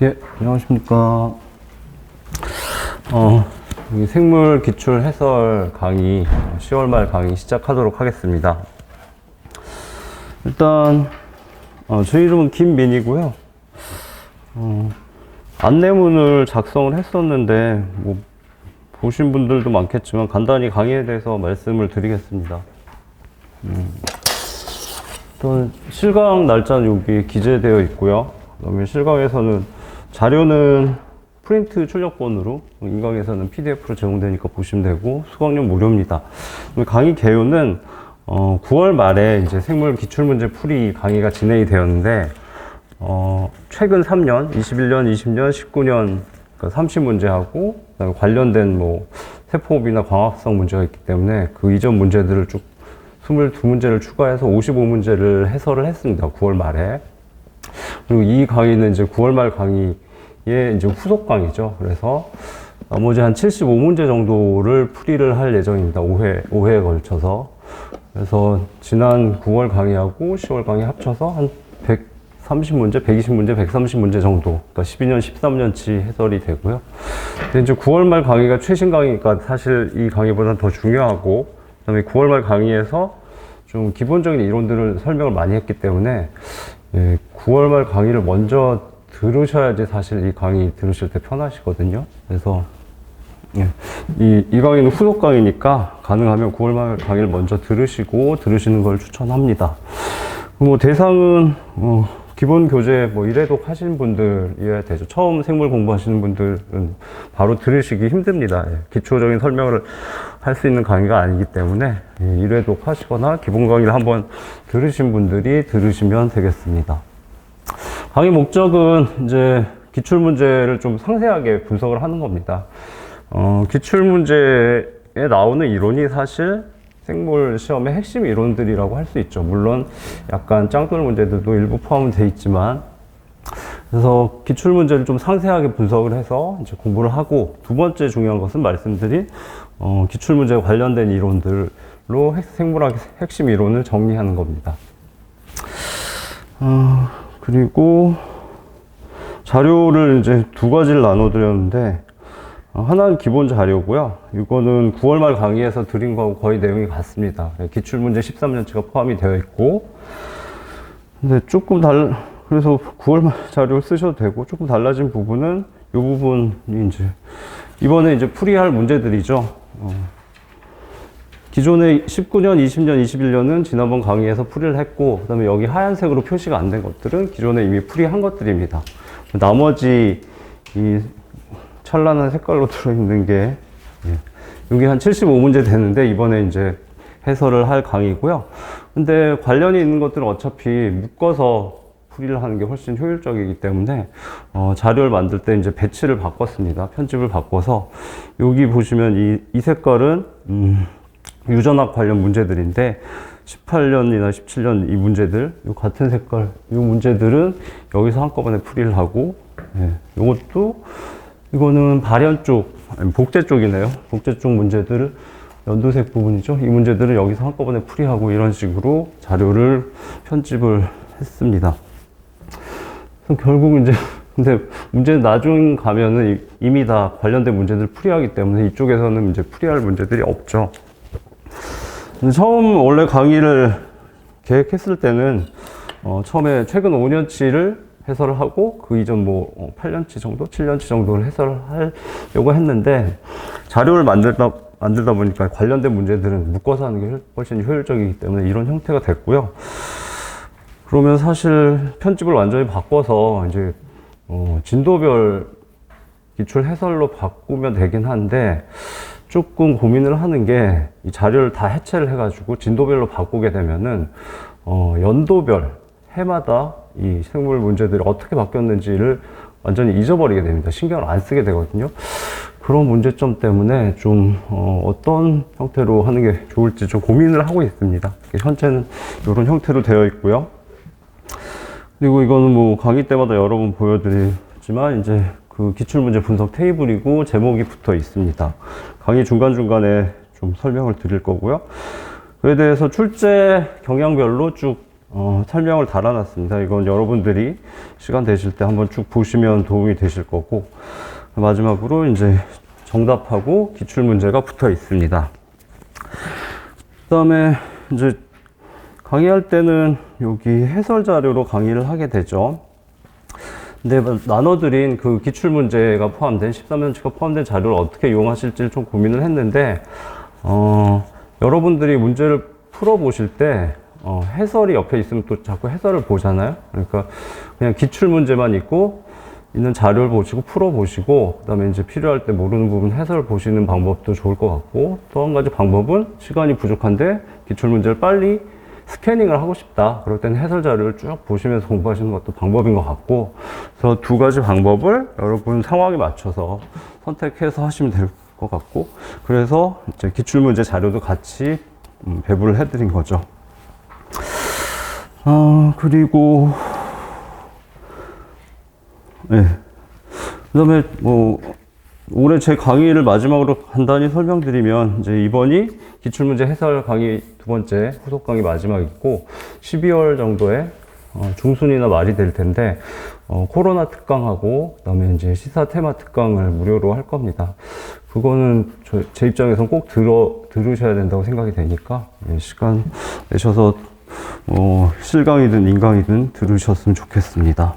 예, 안녕하십니까. 여기 생물 기출 해설 강의, 10월 말 강의 시작하도록 하겠습니다. 일단, 제 이름은 김민이고요. 안내문을 작성을 했었는데, 뭐, 보신 분들도 많겠지만, 간단히 강의에 대해서 말씀을 드리겠습니다. 일단, 실강 날짜는 여기 기재되어 있고요. 그 다음에 실강에서는 자료는 프린트 출력본으로, 인강에서는 PDF로 제공되니까 보시면 되고, 수강료 무료입니다. 강의 개요는 9월 말에 이제 생물 기출문제 풀이 강의가 진행이 되었는데, 최근 3년, 21년, 20년, 19년, 그러니까 30문제하고, 그다음에 관련된 뭐, 세포흡이나 광합성 문제가 있기 때문에 그 이전 문제들을 쭉 22문제를 추가해서 55문제를 해설을 했습니다. 9월 말에. 그리고 이 강의는 이제 9월 말 강의의 이제 후속 강의죠. 그래서 나머지 한 75문제 정도를 풀이를 할 예정입니다. 5회에 걸쳐서. 그래서 지난 9월 강의하고 10월 강의 합쳐서 한 130문제, 120문제, 130문제 정도. 그러니까 12년, 13년치 해설이 되고요. 근데 이제 9월 말 강의가 최신 강의니까 사실 이 강의보다는 더 중요하고, 그 다음에 9월 말 강의에서 좀 기본적인 이론들을 설명을 많이 했기 때문에, 9월 말 강의를 먼저 들으셔야지 사실 이 강의 들으실 때 편하시거든요. 그래서 이 강의는 후속 강의니까 가능하면 9월 말 강의를 먼저 들으시는 걸 추천합니다. 뭐 대상은 기본 교재 뭐 1회독 하신 분들이어야 되죠. 처음 생물 공부하시는 분들은 바로 들으시기 힘듭니다. 기초적인 설명을 할 수 있는 강의가 아니기 때문에 1회독 하시거나 기본 강의를 한번 들으신 분들이 들으시면 되겠습니다. 강의 목적은 이제 기출문제를 좀 상세하게 분석을 하는 겁니다. 기출문제에 나오는 이론이 사실 생물 시험의 핵심 이론들이라고 할 수 있죠. 물론 약간 짱돌 문제들도 일부 포함은 돼 있지만, 그래서 기출 문제를 좀 상세하게 분석을 해서 이제 공부를 하고, 두 번째 중요한 것은 말씀드린 기출 문제와 관련된 이론들로 생물학의 핵심 이론을 정리하는 겁니다. 그리고 자료를 이제 두 가지를 나눠드렸는데, 하나는 기본 자료고요. 이거는 9월 말 강의에서 드린 거하고 거의 내용이 같습니다. 기출문제 13년치가 포함이 되어 있고, 근데 조금 그래서 9월 말 자료를 쓰셔도 되고, 조금 달라진 부분은 이 부분이 이제, 이번에 이제 풀이할 문제들이죠. 기존에 19년, 20년, 21년은 지난번 강의에서 풀이를 했고, 그 다음에 여기 하얀색으로 표시가 안 된 것들은 기존에 이미 풀이한 것들입니다. 나머지 이 찬란한 색깔로 들어있는 게, 여기 한 75문제 되는데, 이번에 이제 해설을 할 강의고요. 근데 관련이 있는 것들은 어차피 묶어서 풀이를 하는 게 훨씬 효율적이기 때문에, 자료를 만들 때 이제 배치를 바꿨습니다. 편집을 바꿔서. 여기 보시면 이 색깔은, 유전학 관련 문제들인데, 18년이나 17년 이 문제들, 이 같은 색깔, 이 문제들은 여기서 한꺼번에 풀이를 하고, 이거는 발현 쪽, 복제 쪽이네요. 복제 쪽 문제들을, 연두색 부분이죠. 이 문제들을 여기서 한꺼번에 풀이하고 이런 식으로 자료를 편집을 했습니다. 그래서 결국 이제, 근데 문제는 나중 가면은 이미 다 관련된 문제들 풀이하기 때문에 이쪽에서는 이제 풀이할 문제들이 없죠. 처음 원래 강의를 계획했을 때는, 처음에 최근 5년치를 해설을 하고, 그 이전 뭐 8년치 정도, 7년치 정도를 해설을 하려고 했는데, 자료를 만들다 보니까 관련된 문제들은 묶어서 하는 게 훨씬 효율적이기 때문에 이런 형태가 됐고요. 그러면 사실 편집을 완전히 바꿔서 이제 진도별 기출 해설로 바꾸면 되긴 한데, 조금 고민을 하는 게, 이 자료를 다 해체를 해가지고 진도별로 바꾸게 되면은 연도별, 해마다 이 생물 문제들이 어떻게 바뀌었는지를 완전히 잊어버리게 됩니다. 신경을 안 쓰게 되거든요. 그런 문제점 때문에 좀 어떤 형태로 하는 게 좋을지 좀 고민을 하고 있습니다. 현재는 이런 형태로 되어 있고요. 그리고 이거는 뭐 강의 때마다 여러 번 보여드리지만, 이제 그 기출문제 분석 테이블이고 제목이 붙어 있습니다. 강의 중간중간에 좀 설명을 드릴 거고요. 그에 대해서 출제 경향별로 쭉 설명을 달아놨습니다. 이건 여러분들이 시간 되실 때 한번 쭉 보시면 도움이 되실 거고, 마지막으로 이제 정답하고 기출문제가 붙어 있습니다. 그 다음에 이제 강의할 때는 여기 해설 자료로 강의를 하게 되죠. 근데 나눠드린 그 기출문제가 포함된 13년치가 포함된 자료를 어떻게 이용하실지 좀 고민을 했는데, 여러분들이 문제를 풀어보실 때 해설이 옆에 있으면 또 자꾸 해설을 보잖아요. 그러니까 그냥 기출문제만 있고 있는 자료를 보시고 풀어보시고, 그 다음에 이제 필요할 때 모르는 부분 해설 보시는 방법도 좋을 것 같고, 또 한 가지 방법은 시간이 부족한데 기출문제를 빨리 스캐닝을 하고 싶다. 그럴 때는 해설 자료를 쭉 보시면서 공부하시는 것도 방법인 것 같고, 그래서 두 가지 방법을 여러분 상황에 맞춰서 선택해서 하시면 될 것 같고, 그래서 이제 기출문제 자료도 같이 배부를 해드린 거죠. 그리고 네. 그 다음에 올해 제 강의를 마지막으로 간단히 설명드리면, 이제 이번이 기출문제 해설 강의 두 번째 후속 강의 마지막이고, 12월 정도에 중순이나 말이 될 텐데, 코로나 특강하고, 그 다음에 이제 시사 테마 특강을 무료로 할 겁니다. 그거는 제 입장에서는 꼭 들으셔야 된다고 생각이 되니까, 시간 내셔서 실강이든 인강이든 들으셨으면 좋겠습니다.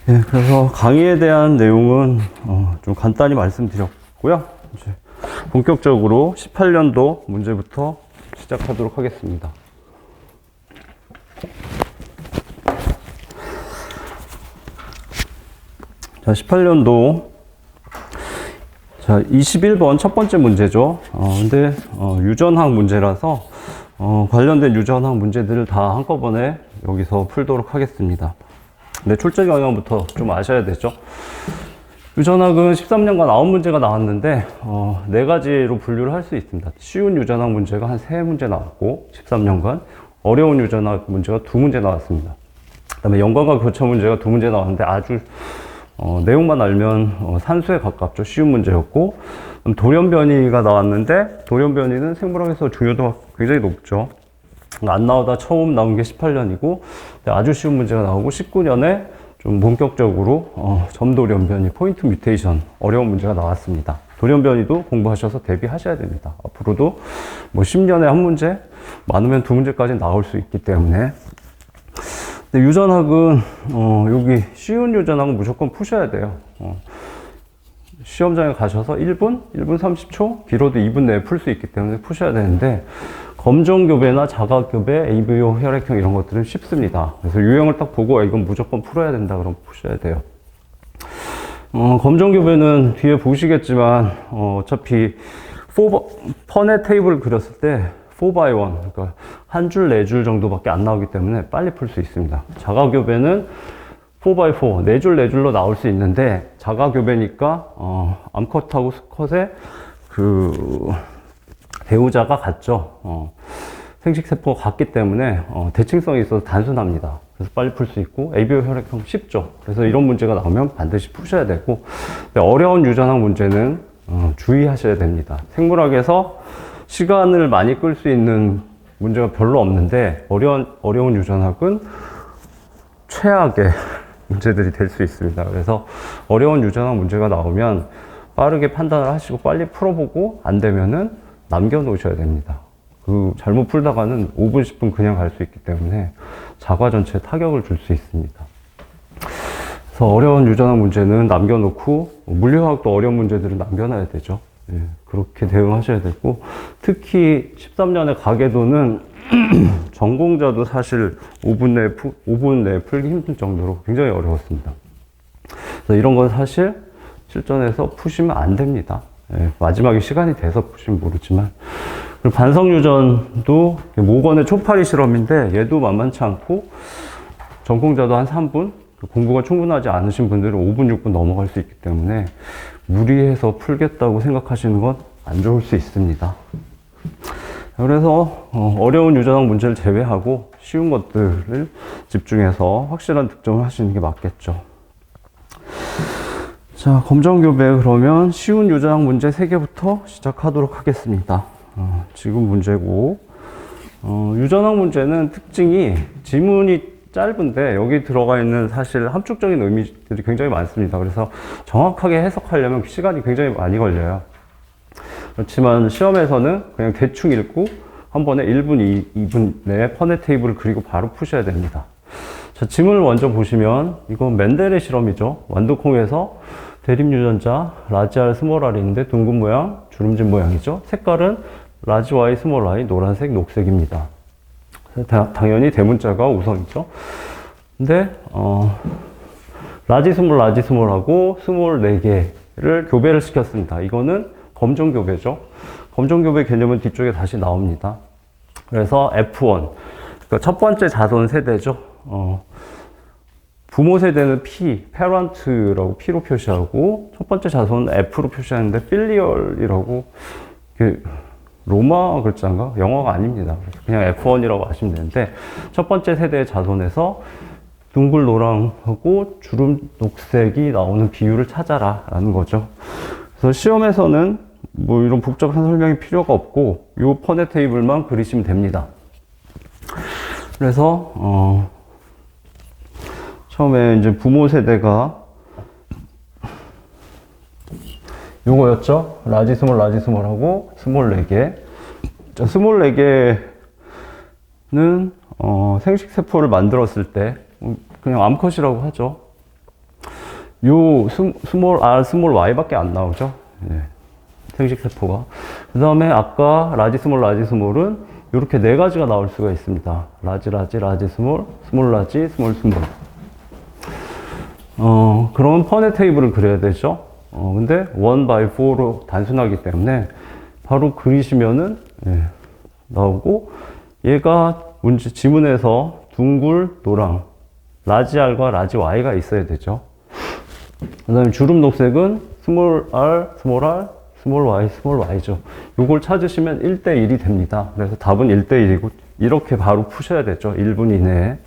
예, 그래서 강의에 대한 내용은 좀 간단히 말씀드렸고요. 이제 본격적으로 18년도 문제부터 시작하도록 하겠습니다. 자, 18년도 자, 21번 첫 번째 문제죠. 근데 유전학 문제라서 관련된 유전학 문제들을 다 한꺼번에 여기서 풀도록 하겠습니다. 네, 출제 경향부터 좀 아셔야 되죠. 유전학은 13년간 9문제가 나왔는데 4가지로 분류를 할 수 있습니다. 쉬운 유전학 문제가 한 3문제 나왔고, 13년간 어려운 유전학 문제가 2문제 나왔습니다. 그 다음에 연관과 교차 문제가 2문제 나왔는데 아주 내용만 알면 산수에 가깝죠. 쉬운 문제였고, 돌연변이가 나왔는데 돌연변이는 생물학에서 중요도가 굉장히 높죠. 안 나오다 처음 나온 게 18년이고, 아주 쉬운 문제가 나오고 19년에 좀 본격적으로 점돌연변이, 포인트 뮤테이션, 어려운 문제가 나왔습니다. 돌연변이도 공부하셔서 대비하셔야 됩니다. 앞으로도 뭐 10년에 한 문제, 많으면 2문제까지 나올 수 있기 때문에. 근데 유전학은 여기 쉬운 유전학은 무조건 푸셔야 돼요. 시험장에 가셔서 1분 30초, 길어도 2분 내에 풀 수 있기 때문에 푸셔야 되는데, 검정교배나 자가교배, AVO 혈액형 이런 것들은 쉽습니다. 그래서 유형을 딱 보고 이건 무조건 풀어야 된다 그러면 푸셔야 돼요. 검정교배는 뒤에 보시겠지만 어차피 펀의 테이블을 그렸을 때 4x1, 그러니까 한 줄, 4줄 정도밖에 안 나오기 때문에 빨리 풀 수 있습니다. 자가교배는 4x4, 4줄, 4줄로 나올 수 있는데, 자가교배니까 암컷하고 수컷의 배우자가 같죠. 생식세포가 같기 때문에 대칭성이 있어서 단순합니다. 그래서 빨리 풀 수 있고, ABO 혈액형 쉽죠. 그래서 이런 문제가 나오면 반드시 푸셔야 되고, 어려운 유전학 문제는 주의하셔야 됩니다. 생물학에서 시간을 많이 끌 수 있는 문제가 별로 없는데, 어려운 유전학은 최악의 문제들이 될 수 있습니다. 그래서 어려운 유전학 문제가 나오면 빠르게 판단을 하시고 빨리 풀어보고, 안 되면은 남겨놓으셔야 됩니다. 잘못 풀다가는 5분, 10분 그냥 갈 수 있기 때문에 자과 전체에 타격을 줄 수 있습니다. 그래서 어려운 유전학 문제는 남겨놓고, 물리화학도 어려운 문제들은 남겨놔야 되죠. 예, 그렇게 대응하셔야 되고, 특히 13년의 가계도는 전공자도 사실 5분 내에 풀기 힘든 정도로 굉장히 어려웠습니다. 그래서 이런 건 사실 실전에서 푸시면 안 됩니다. 예, 마지막에 시간이 돼서 푸시면 모르지만. 그리고 반성유전도 모건의 초파리 실험인데, 얘도 만만치 않고, 전공자도 한 3분, 공부가 충분하지 않으신 분들은 5분, 6분 넘어갈 수 있기 때문에 무리해서 풀겠다고 생각하시는 건 안 좋을 수 있습니다. 그래서 어려운 유전학 문제를 제외하고 쉬운 것들을 집중해서 확실한 득점을 하시는 게 맞겠죠. 자, 검정교배 그러면 쉬운 유전학 문제 3개부터 시작하도록 하겠습니다. 지금 문제고, 유전학 문제는 특징이 지문이 짧은데 여기 들어가 있는 사실 함축적인 의미들이 굉장히 많습니다. 그래서 정확하게 해석하려면 시간이 굉장히 많이 걸려요. 그렇지만 시험에서는 그냥 대충 읽고 한 번에 1분, 2분 내에 퍼넷 테이블을 그리고 바로 푸셔야 됩니다. 자, 지문을 먼저 보시면 이건 맨델의 실험이죠. 완두콩에서 대립유전자 라지 R, 스몰 R이 있는데 둥근 모양, 주름진 모양이죠. 색깔은 라지 Y, 스몰 y, 노란색, 녹색입니다. 당연히 대문자가 우선이죠. 근데 라지 스몰하고 스몰 4개를 교배를 시켰습니다. 이거는 검정 교배죠. 검정 교배 개념은 뒤쪽에 다시 나옵니다. 그래서 F1, 그러니까 첫 번째 자손 세대죠. 부모 세대는 P, 페런트라고 P로 표시하고 첫 번째 자손은 F로 표시하는데 필리얼이라고 로마 글자인가? 영어가 아닙니다. 그냥 F1이라고 하시면 되는데 첫 번째 세대의 자손에서 둥글 노랑하고 주름 녹색이 나오는 비율을 찾아라 라는 거죠. 그래서 시험에서는 뭐 이런 복잡한 설명이 필요가 없고 요 퍼넷 테이블만 그리시면 됩니다. 그래서 처음에 이제 부모 세대가 요거였죠. 라지 스몰하고 스몰 4개. 자, 스몰 4개는 생식세포를 만들었을 때 그냥 암컷이라고 하죠. 요 스몰 R, 스몰 Y 밖에 안 나오죠. 네. 생식세포가. 그 다음에 아까 라지 스몰은 이렇게 4가지가 나올 수가 있습니다. 라지 스몰, 스몰 라지, 스몰. 그러면 퍼넷 테이블을 그려야 되죠. 근데 1/4로 단순하기 때문에 바로 그리시면은 나오고, 얘가 문제 지문에서 둥글 노랑 라지 R과 라지 Y가 있어야 되죠. 그 다음에 주름 녹색은 스몰 R, 스몰 Y죠. 요걸 찾으시면 1대1이 됩니다. 그래서 답은 1대1이고 이렇게 바로 푸셔야 되죠. 1분 이내에.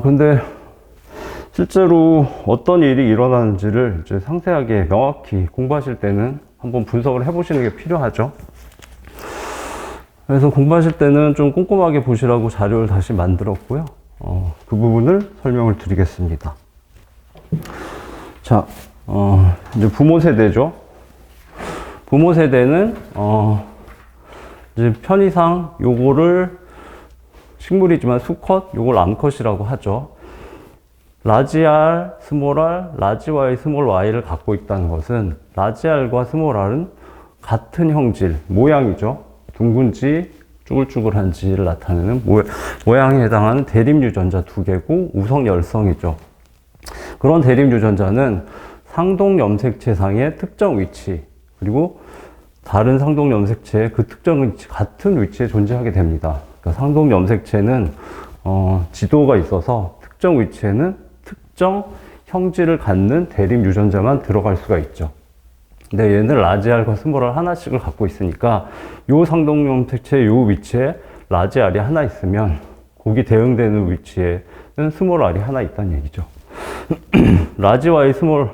근데 실제로 어떤 일이 일어나는지를 이제 상세하게 명확히 공부하실 때는 한번 분석을 해보시는 게 필요하죠. 그래서 공부하실 때는 좀 꼼꼼하게 보시라고 자료를 다시 만들었고요. 그 부분을 설명을 드리겠습니다. 자, 이제 부모 세대죠. 부모 세대는, 이제 편의상 요거를 식물이지만 수컷, 요걸 암컷이라고 하죠. 라지 R, 스몰 R, 라지 Y, 스몰 Y를 갖고 있다는 것은 라지 R과 스몰 R은 같은 형질, 모양이죠. 둥근지, 쭈글쭈글한지를 나타내는 모양에 해당하는 대립유전자 2개고 우성열성이죠. 그런 대립유전자는 상동염색체상의 특정 위치, 그리고 다른 상동염색체의 그 특정 위치, 같은 위치에 존재하게 됩니다. 그러니까 상동염색체는 지도가 있어서 특정 위치에는 특정 형질을 갖는 대립유전자만 들어갈 수가 있죠. 근데 얘는 라지 R과 스몰 R 하나씩을 갖고 있으니까 요 상동염색체 요 위치에 라지 R이 하나 있으면 거기 대응되는 위치에는 스몰 R이 하나 있다는 얘기죠. 라지 Y, 스몰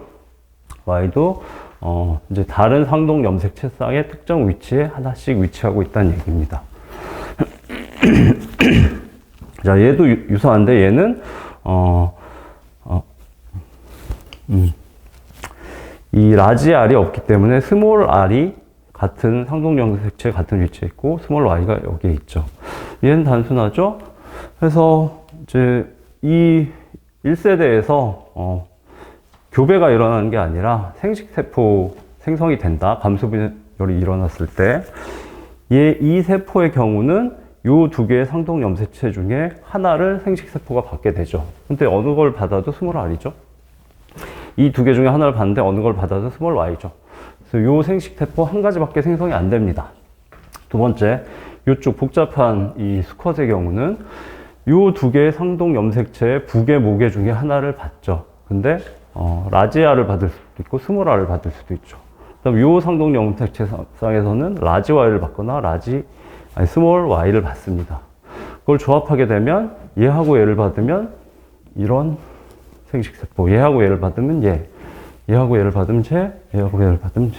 Y도 이제 다른 상동염색체상의 특정 위치에 하나씩 위치하고 있다는 얘기입니다. 자, 얘도 유사한데 얘는 이 라지 R이 없기 때문에 스몰 R이 같은 상동염색체 같은 위치에 있고 스몰 Y가 여기에 있죠. 얘는 단순하죠. 그래서 이제 이 1세대에서 교배가 일어나는 게 아니라 생식세포 생성이 된다. 감수분열이 일어났을 때 이 세포의 경우는 요 2개의 상동염색체 중에 하나를 생식세포가 받게 되죠. 근데 어느 걸 받아도 스몰 R이죠. 이 2개 중에 하나를 받는데 어느 걸 받아도 스몰 Y죠. 그래서 요 생식세포 한 가지밖에 생성이 안 됩니다. 두 번째, 요쪽 복잡한 이 수컷의 경우는 요 2개의 상동염색체의 부계, 모계 중에 하나를 받죠. 근데 라지 R을 받을 수도 있고 스몰 R을 받을 수도 있죠. 그다음 요 상동염색체상에서는 라지 Y를 받거나 스몰 Y를 받습니다. 그걸 조합하게 되면 얘하고 얘를 받으면 이런 생식세포, 얘하고 얘를 받으면 얘하고 얘를 받으면 얘하고 얘를 받으면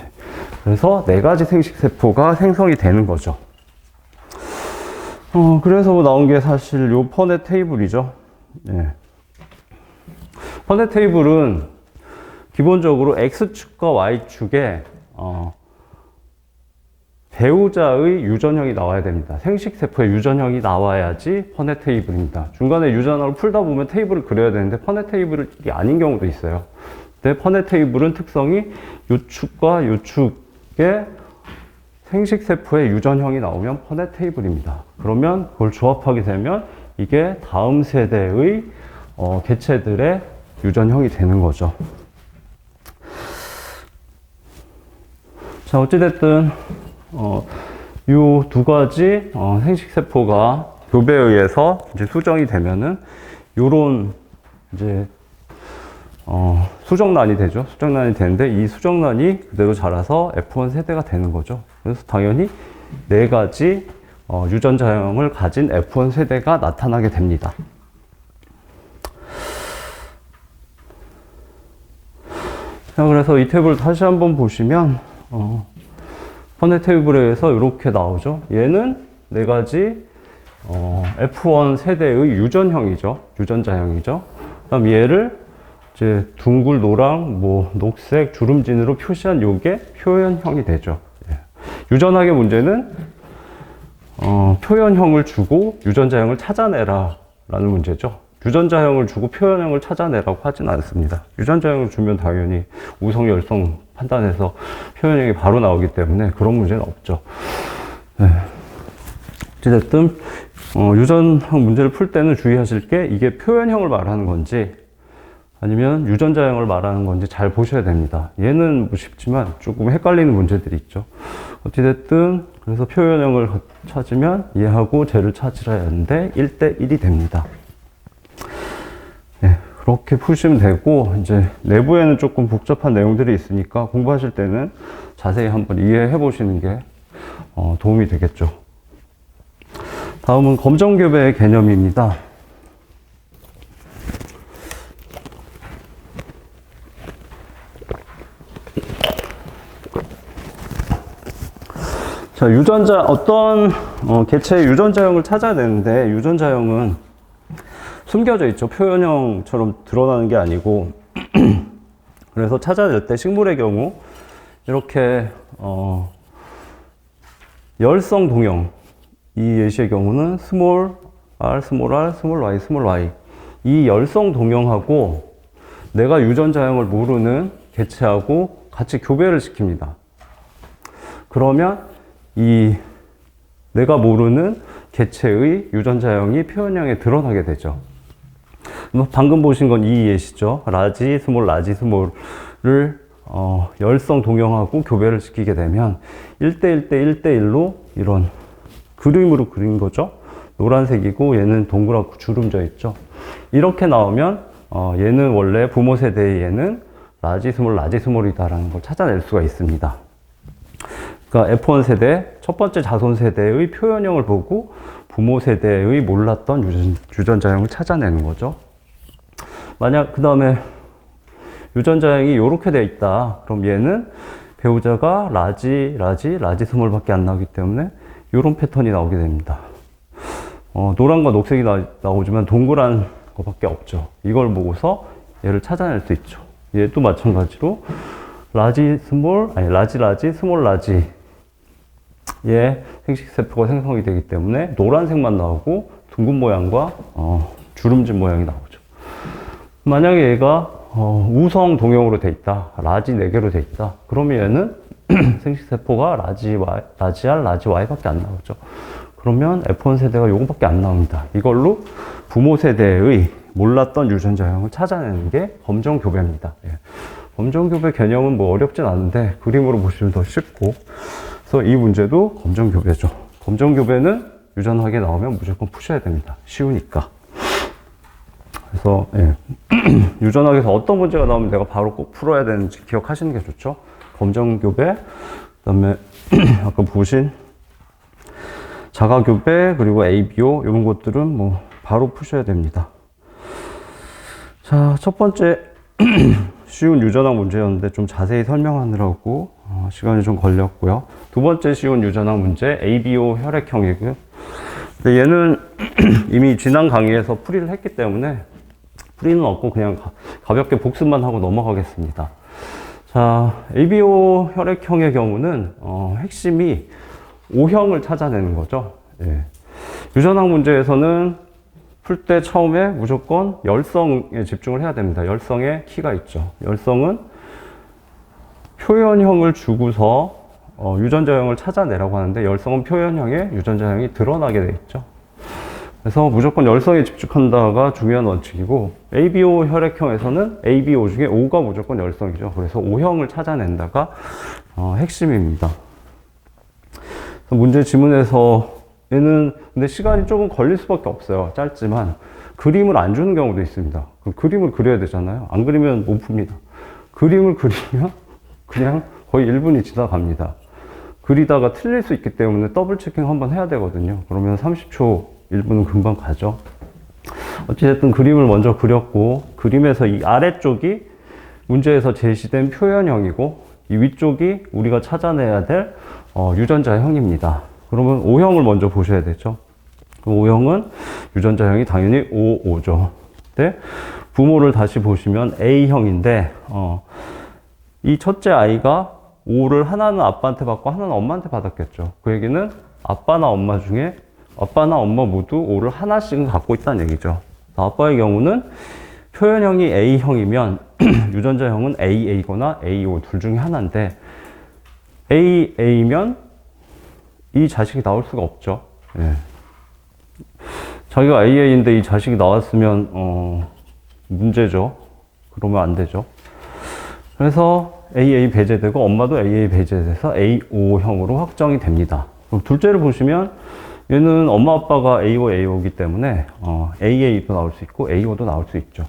그래서 4가지 생식세포가 생성이 되는 거죠. 그래서 나온 게 사실 요 퍼넷 테이블이죠. 예. 퍼넷 테이블은 기본적으로 X축과 Y축에 배우자의 유전형이 나와야 됩니다. 생식세포의 유전형이 나와야지 퍼넷 테이블입니다. 중간에 유전형을 풀다 보면 테이블을 그려야 되는데 퍼넷 테이블이 아닌 경우도 있어요. 근데 퍼넷 테이블은 특성이 요축과 요축의 생식세포의 유전형이 나오면 퍼넷 테이블입니다. 그러면 그걸 조합하게 되면 이게 다음 세대의 개체들의 유전형이 되는 거죠. 자, 어찌됐든 이 두 가지 생식세포가 교배에 의해서 이제 수정이 되면은 요런 이제 수정란이 되죠. 수정란이 되는데 이 수정란이 그대로 자라서 F1 세대가 되는 거죠. 그래서 당연히 네 가지 유전자형을 가진 F1 세대가 나타나게 됩니다. 자, 그래서 이 탭을 다시 한번 보시면 퍼넷 테이블에 의해서 이렇게 나오죠. 얘는 네 가지 F1 세대의 유전형이죠. 유전자형이죠. 그다음 얘를 이제 둥글, 노랑, 녹색, 주름진으로 표시한 요게 표현형이 되죠. 예. 유전학의 문제는 표현형을 주고 유전자형을 찾아내라 라는 문제죠. 유전자형을 주고 표현형을 찾아내라고 하진 않습니다. 유전자형을 주면 당연히 우성, 열성 판단해서 표현형이 바로 나오기 때문에 그런 문제는 없죠. 네. 어쨌든 유전형 문제를 풀 때는 주의하실 게 이게 표현형을 말하는 건지 아니면 유전자형을 말하는 건지 잘 보셔야 됩니다. 얘는 뭐 쉽지만 조금 헷갈리는 문제들이 있죠. 어찌됐든 그래서 표현형을 찾으면 얘하고 쟤를 찾으라 했는데 1대1이 됩니다. 네, 그렇게 푸시면 되고 이제 내부에는 조금 복잡한 내용들이 있으니까 공부하실 때는 자세히 한번 이해해 보시는 게 도움이 되겠죠. 다음은 검정교배의 개념입니다. 자, 유전자, 어떤 개체의 유전자형을 찾아내는데 유전자형은 숨겨져 있죠. 표현형처럼 드러나는 게 아니고. 그래서 찾아낼 때 식물의 경우 이렇게 열성 동형, 이 예시의 경우는 스몰 r, 스몰 r, 스몰 y, 스몰 y, 이 열성 동형하고 내가 유전자형을 모르는 개체하고 같이 교배를 시킵니다. 그러면 이 내가 모르는 개체의 유전자형이 표현형에 드러나게 되죠. 방금 보신 건 이 예시죠. 라지, 스몰, 라지, 스몰을 열성 동형하고 교배를 시키게 되면 1대1 대 1대1로 이런 그림으로 그린 거죠. 노란색이고 얘는 동그랗고 주름져 있죠. 이렇게 나오면 얘는 원래 부모 세대의 얘는 라지, 스몰, 라지, 스몰이다라는 걸 찾아낼 수가 있습니다. 그러니까 F1 세대, 첫 번째 자손 세대의 표현형을 보고 부모 세대의 몰랐던 유전자형을 찾아내는 거죠. 만약 그 다음에 유전자형이 이렇게 돼 있다. 그럼 얘는 배우자가 라지, 스몰밖에 안 나오기 때문에 이런 패턴이 나오게 됩니다. 노란과 녹색이 나오지만 동그란 것밖에 없죠. 이걸 보고서 얘를 찾아낼 수 있죠. 얘도 마찬가지로 라지, 스몰, 아니 라지, 스몰, 라지 얘 생식세포가 생성이 되기 때문에 노란색만 나오고 둥근 모양과 주름진 모양이 나오죠. 만약에 얘가 우성 동형으로 돼 있다, 라지 4개로 돼 있다, 그러면 얘는 생식세포가 라지 R, 라지 Y밖에 안 나오죠. 그러면 F1 세대가 요거밖에 안 나옵니다. 이걸로 부모 세대의 몰랐던 유전자형을 찾아내는 게 검정교배입니다. 예. 검정교배 개념은 뭐 어렵진 않은데 그림으로 보시면 더 쉽고, 그래서 이 문제도 검정교배죠. 검정교배는 유전학에 나오면 무조건 푸셔야 됩니다. 쉬우니까. 그래서 예. 유전학에서 어떤 문제가 나오면 내가 바로 꼭 풀어야 되는지 기억하시는 게 좋죠. 검정교배, 그 다음에 아까 보신 자가교배, 그리고 ABO 이런 것들은 뭐 바로 푸셔야 됩니다. 자, 첫 번째 쉬운 유전학 문제였는데 좀 자세히 설명하느라고 시간이 좀 걸렸고요. 두 번째 쉬운 유전학 문제 ABO 혈액형이고요. 근데 얘는 이미 지난 강의에서 풀이를 했기 때문에 풀이는 없고 그냥 가볍게 복습만 하고 넘어가겠습니다. 자, ABO 혈액형의 경우는 핵심이 O형을 찾아내는 거죠. 예. 유전학 문제에서는 풀 때 처음에 무조건 열성에 집중을 해야 됩니다. 열성에 키가 있죠. 열성은 표현형을 주고서 유전자형을 찾아내라고 하는데, 열성은 표현형에 유전자형이 드러나게 돼 있죠. 그래서 무조건 열성에 집중한다가 중요한 원칙이고, ABO 혈액형에서는 ABO 중에 O가 무조건 열성이죠. 그래서 O형을 찾아낸다가 핵심입니다. 문제 지문에서 얘는 근데 시간이 조금 걸릴 수밖에 없어요. 짧지만 그림을 안 주는 경우도 있습니다. 그림을 그려야 되잖아요. 안 그리면 못 풉니다. 그림을 그리면 그냥 거의 1분이 지나갑니다. 그리다가 틀릴 수 있기 때문에 더블 체킹 한번 해야 되거든요. 그러면 30초, 1분은 금방 가죠. 어찌됐든 그림을 먼저 그렸고, 그림에서 이 아래쪽이 문제에서 제시된 표현형이고, 이 위쪽이 우리가 찾아내야 될 유전자형입니다. 그러면 O형을 먼저 보셔야 되죠. O형은 유전자형이 당연히 OO죠. 근데 부모를 다시 보시면 A형인데, 이 첫째 아이가 O를 하나는 아빠한테 받고 하나는 엄마한테 받았겠죠. 그 얘기는 아빠나 엄마 중에 아빠나 엄마 모두 O를 하나씩은 갖고 있다는 얘기죠. 아빠의 경우는 표현형이 A형이면 유전자형은 AA거나 AO 둘 중에 하나인데, AA면 이 자식이 나올 수가 없죠. 예. 자기가 AA인데 이 자식이 나왔으면 문제죠. 그러면 안 되죠. 그래서 AA 배제되고 엄마도 AA 배제돼서 AO형으로 확정이 됩니다. 그럼 둘째를 보시면 얘는 엄마 아빠가 AO, AO이기 때문에 AA도 나올 수 있고 AO도 나올 수 있죠.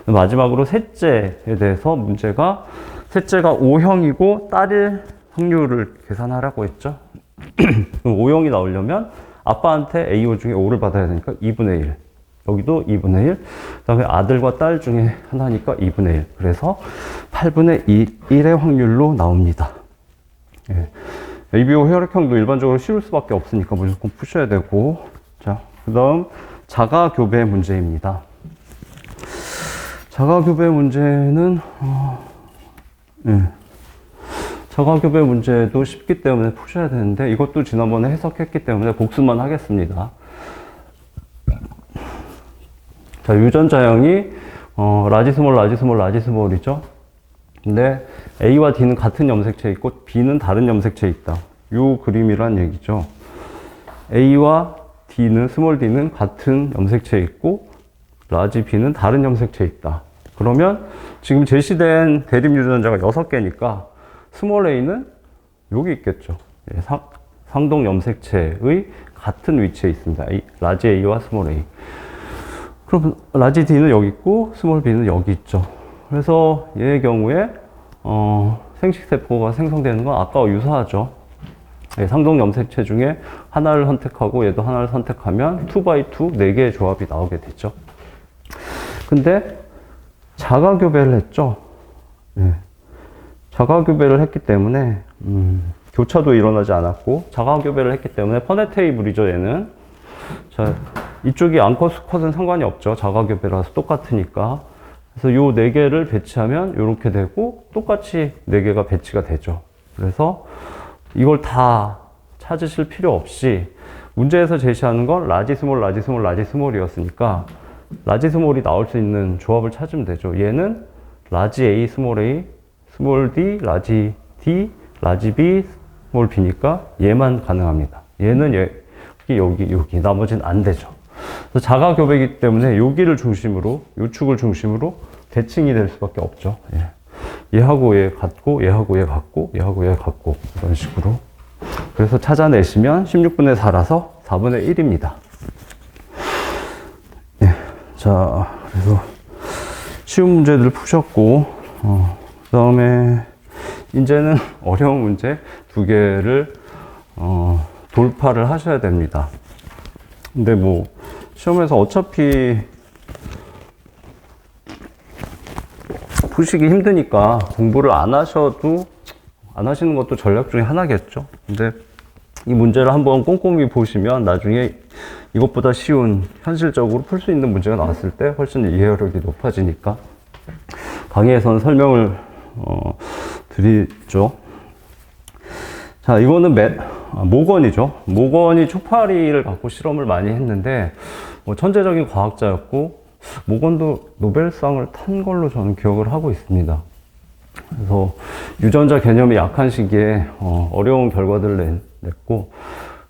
마지막으로 셋째에 대해서 문제가, 셋째가 O형이고 딸일 확률을 계산하라고 했죠. O형이 나오려면 아빠한테 AO 중에 O를 받아야 되니까 2분의 1. 여기도 2분의 1. 그 다음에 아들과 딸 중에 하나니까 2분의 1. 그래서 8분의 1의 확률로 나옵니다. 예. ABO 혈액형도 일반적으로 쉬울 수밖에 없으니까 무조건 푸셔야 되고. 자, 그 다음 자가교배 문제입니다. 자가교배 문제는, 예. 자가교배 문제도 쉽기 때문에 푸셔야 되는데, 이것도 지난번에 해석했기 때문에 복습만 하겠습니다. 자, 유전자형이 라지스몰, 라지스몰, 라지스몰이죠. 근데 A와 D는 같은 염색체에 있고 B는 다른 염색체에 있다. 요 그림이란 얘기죠. A와 D는, 스몰 D는 같은 염색체에 있고 라지 B는 다른 염색체에 있다. 그러면 지금 제시된 대립 유전자가 6개니까 스몰 a는 여기 있겠죠. 예, 상동 염색체의 같은 위치에 있습니다. 라지 a와 스몰 a. 그럼 라지 d는 여기 있고 스몰 b는 여기 있죠. 그래서 얘의 경우에 생식세포가 생성되는 건 아까와 유사하죠. 예, 상동 염색체 중에 하나를 선택하고 얘도 하나를 선택하면 2x2 4개의 조합이 나오게 되죠. 근데 자가교배를 했죠. 예. 자가교배를 했기 때문에 교차도 일어나지 않았고, 자가교배를 했기 때문에 퍼네테이블이죠. 얘는 자, 이쪽이 암컷 수컷은 상관이 없죠. 자가교배라서 똑같으니까. 그래서 요 4개를 배치하면 이렇게 되고 똑같이 4개가 배치가 되죠. 그래서 이걸 다 찾으실 필요 없이 문제에서 제시하는 건 라지스몰, 라지스몰, 라지스몰이었으니까 라지스몰이 나올 수 있는 조합을 찾으면 되죠. 얘는 라지 A, 스몰 A, 스몰 D, 라지 D, 라지 B, 스몰 B니까 얘만 가능합니다. 얘는 여기, 나머지는 안 되죠. 그래서 자가교배이기 때문에 여기를 중심으로, 요 축을 중심으로 대칭이 될 수밖에 없죠. 예. 얘하고 얘 같고, 얘하고 얘 같고, 얘하고 얘 같고, 이런 식으로. 그래서 찾아내시면 16분의 4라서 4분의 1입니다. 예. 자, 그래서 쉬운 문제들 푸셨고, 그 다음에 이제는 어려운 문제 2개를 돌파를 하셔야 됩니다. 근데 뭐 시험에서 어차피 푸시기 힘드니까 공부를 안 하셔도, 안 하시는 것도 전략 중에 하나겠죠. 근데 이 문제를 한번 꼼꼼히 보시면 나중에 이것보다 쉬운 현실적으로 풀 수 있는 문제가 나왔을 때 훨씬 이해력이 높아지니까 강의에서는 설명을 드리죠. 자, 이거는 모건이죠. 모건이 초파리를 갖고 실험을 많이 했는데 천재적인 과학자였고 모건도 노벨상을 탄 걸로 저는 기억을 하고 있습니다. 그래서 유전자 개념이 약한 시기에 어려운 결과들을 냈고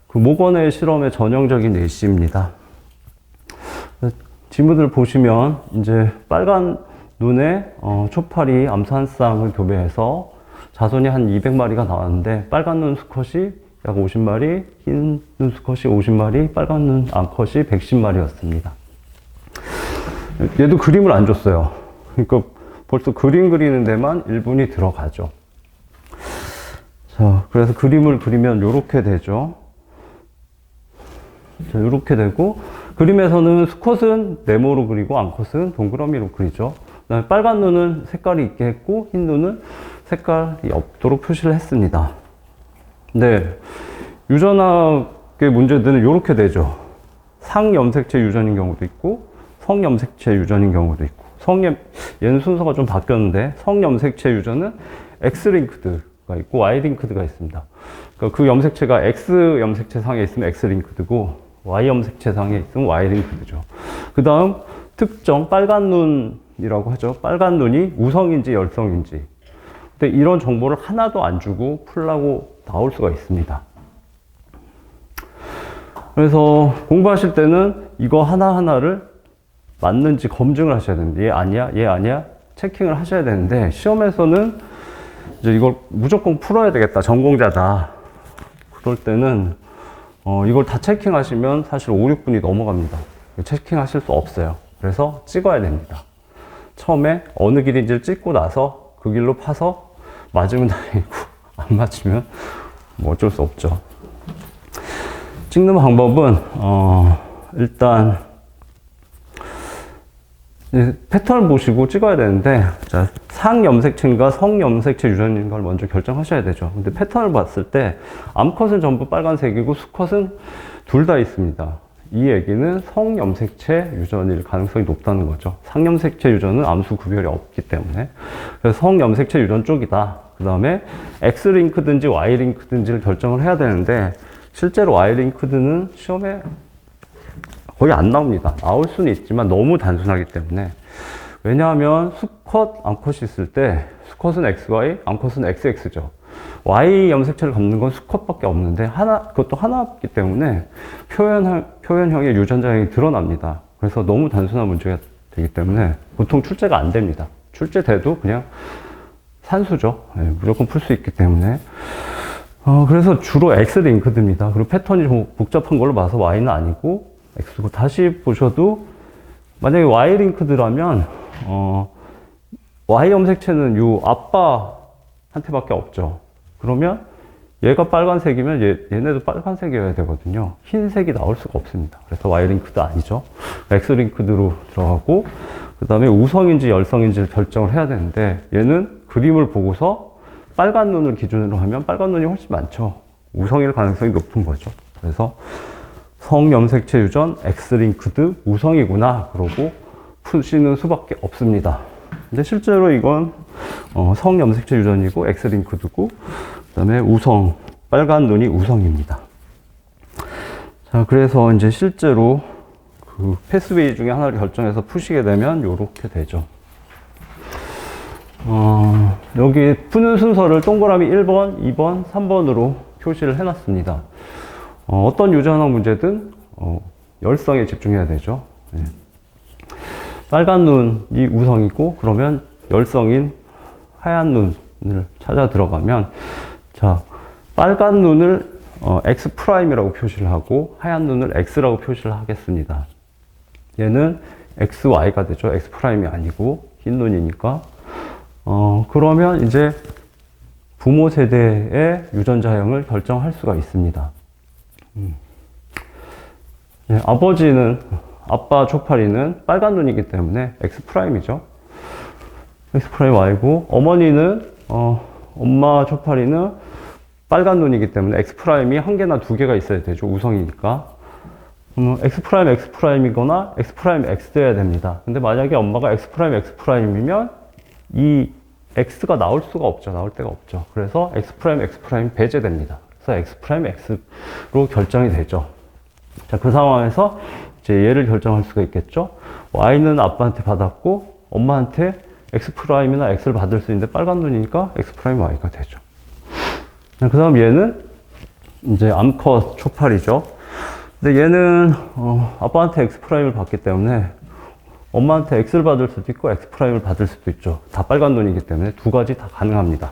그 모건의 실험의 전형적인 예시입니다. 지문을 보시면 이제 빨간 눈에 초파리 암산쌍을 교배해서 자손이 한 200마리가 나왔는데 빨간 눈 수컷이 약 50마리, 흰 눈 수컷이 50마리, 빨간 눈 암컷이 110마리였습니다. 얘도 그림을 안 줬어요. 그러니까 벌써 그림 그리는 데만 1분이 들어가죠. 자, 그래서 그림을 그리면 이렇게 되죠. 자, 이렇게 되고, 그림에서는 수컷은 네모로 그리고 암컷은 동그라미로 그리죠. 그다음에 빨간 눈은 색깔이 있게 했고, 흰 눈은 색깔이 없도록 표시를 했습니다. 네. 유전학의 문제들은 이렇게 되죠. 상염색체 유전인 경우도 있고, 성염색체 유전인 경우도 있고, 얘는 순서가 좀 바뀌었는데, 성염색체 유전은 X링크드가 있고, Y링크드가 있습니다. 그러니까 그 염색체가 X 염색체 상에 있으면 X링크드고, Y 염색체 상에 있으면 Y링크드죠. 그 다음, 특정 빨간 눈이라고 하죠. 빨간 눈이 우성인지 열성인지. 근데 이런 정보를 하나도 안 주고 풀라고 나올 수가 있습니다. 그래서 공부하실 때는 이거 하나하나를 맞는지 검증을 하셔야 되는데, 얘 아니야? 얘 아니야? 체킹을 하셔야 되는데, 시험에서는 이제 이걸 무조건 풀어야 되겠다. 전공자다. 그럴 때는, 이걸 다 체킹하시면 사실 5, 6분이 넘어갑니다. 체킹하실 수 없어요. 그래서 찍어야 됩니다. 처음에 어느 길인지를 찍고 나서 그 길로 파서 맞으면 다행이고, 안 맞으면 뭐 어쩔 수 없죠. 찍는 방법은, 일단, 패턴을 보시고 찍어야 되는데, 자, 상염색체인가 성염색체 유전인 걸 먼저 결정하셔야 되죠. 근데 패턴을 봤을 때, 암컷은 전부 빨간색이고, 수컷은 둘 다 있습니다. 이 얘기는 성염색체 유전일 가능성이 높다는 거죠. 상염색체 유전은 암수 구별이 없기 때문에. 그래서 성염색체 유전 쪽이다. 그 다음에 X링크든지 Y링크든지를 결정을 해야 되는데, 실제로 Y링크드는 시험에 거의 안 나옵니다. 나올 수는 있지만 너무 단순하기 때문에. 왜냐하면 수컷, 암컷이 있을 때 수컷은 XY, 암컷은 XX죠. Y 염색체를 갖는 건 수컷밖에 없는데 그것도 하나이기 때문에 표현형의 유전자형이 드러납니다. 그래서 너무 단순한 문제가 되기 때문에 보통 출제가 안 됩니다. 출제돼도 그냥 산수죠. 네, 무조건 풀 수 있기 때문에. 그래서 주로 X링크드입니다. 그리고 패턴이 좀 복잡한 걸로 봐서 Y는 아니고 X고, 다시 보셔도 만약에 Y링크드라면 Y 염색체는 요 아빠한테밖에 없죠. 그러면 얘가 빨간색이면 얘네도 빨간색이어야 되거든요. 흰색이 나올 수가 없습니다. 그래서 Y링크드 아니죠. X링크드로 들어가고, 그 다음에 우성인지 열성인지를 결정을 해야 되는데, 얘는 그림을 보고서 빨간 눈을 기준으로 하면 빨간 눈이 훨씬 많죠. 우성일 가능성이 높은 거죠. 그래서 성염색체 유전 X링크드 우성이구나 그러고 푸시는 수밖에 없습니다. 근데 실제로 이건 성염색체 유전이고 X링크드고, 그 다음에 우성, 빨간 눈이 우성입니다. 자, 그래서 이제 실제로 그 패스웨이 중에 하나를 결정해서 푸시게 되면 이렇게 되죠. 여기 푸는 순서를 동그라미 1번, 2번, 3번으로 표시를 해놨습니다. 어떤 유전학 문제든 열성에 집중해야 되죠. 네. 빨간 눈이 우성이고, 그러면 열성인 하얀 눈을 찾아 들어가면, 자, 빨간 눈을 X'이라고 표시를 하고 하얀 눈을 X라고 표시를 하겠습니다. 얘는 XY가 되죠. X'이 아니고 흰 눈이니까. 그러면 이제 부모 세대의 유전자형을 결정할 수가 있습니다. 예, 아빠 초파리는 빨간 눈이기 때문에 X'이죠. X'Y고, 어머니는, 엄마 초파리는 빨간 눈이기 때문에 X'이 한 개나 두 개가 있어야 되죠. 우성이니까. X'X'이거나 X'X여야 됩니다. 근데 만약에 엄마가 X'X'이면 이 X가 나올 수가 없죠. 나올 데가 없죠. 그래서 X'X'이 배제됩니다. 그래서 X'X로 결정이 되죠. 자, 그 상황에서 이제 얘를 결정할 수가 있겠죠. Y는 아빠한테 받았고, 엄마한테 X'이나 X를 받을 수 있는데 빨간 눈이니까 X'Y가 되죠. 그 다음 얘는 이제 암컷 초팔이죠. 근데 얘는 아빠한테 X'을 받기 때문에 엄마한테 X를 받을 수도 있고 X'을 받을 수도 있죠. 다 빨간 눈이기 때문에 두 가지 다 가능합니다.